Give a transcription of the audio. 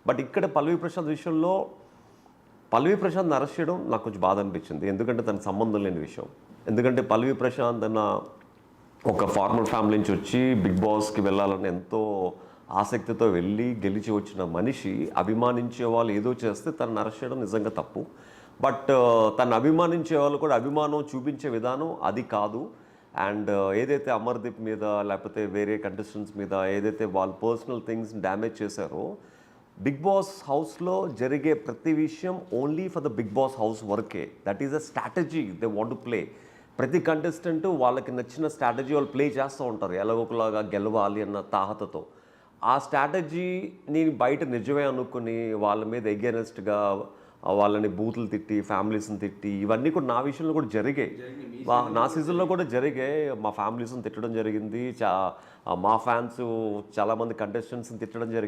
But ఇక్కడ పల్లవి ప్రశాంత్ విషయంలో పల్లవి Prashanth arrest చేయడం నాకు కొంచెం బాధ అనిపించింది. ఎందుకంటే తనకు సంబంధం లేని విషయం. ఎందుకంటే పల్లవి ప్రశాంత్ అన్న ఒక ఫార్మల్ ఫ్యామిలీ నుంచి వచ్చి బిగ్ బాస్కి వెళ్ళాలని ఎంతో ఆసక్తితో వెళ్ళి గెలిచి వచ్చిన మనిషి అభిమానించే వాళ్ళు ఏదో చేస్తే తనని అరెస్ట్ చేయడం నిజంగా తప్పు. బట్ తను అభిమానించే వాళ్ళు కూడా అభిమానం చూపించే విధానం అది కాదు. అండ్ ఏదైతే అమర్దీప్ మీద లేకపోతే వేరే కంటెస్టెంట్స్ మీద ఏదైతే వాళ్ళ పర్సనల్ థింగ్స్ డ్యామేజ్ చేశారో, బిగ్ బాస్ హౌస్లో జరిగే ప్రతి విషయం only for the Bigg Boss house వర్కే. That is a strategy they want to play. ప్రతి కంటెస్టెంట్ వాళ్ళకి నచ్చిన స్ట్రాటజీ వాళ్ళు ప్లే చేస్తూ ఉంటారు, ఎలాగోకలాగా గెలవాలి అన్న తాహతతో. ఆ స్ట్రాటజీని బయట నిజమే అనుకుని వాళ్ళ మీద ఎగెనెస్ట్గా వాళ్ళని బూతులు తిట్టి ఫ్యామిలీస్ని తిట్టి ఇవన్నీ కూడా నా విషయంలో కూడా జరిగాయి. నా సీజన్లో కూడా జరిగాయి. మా ఫ్యామిలీస్ని తిట్టడం జరిగింది, మా ఫ్యాన్స్ చాలామంది కంటెస్టెంట్స్ని తిట్టడం జరిగింది.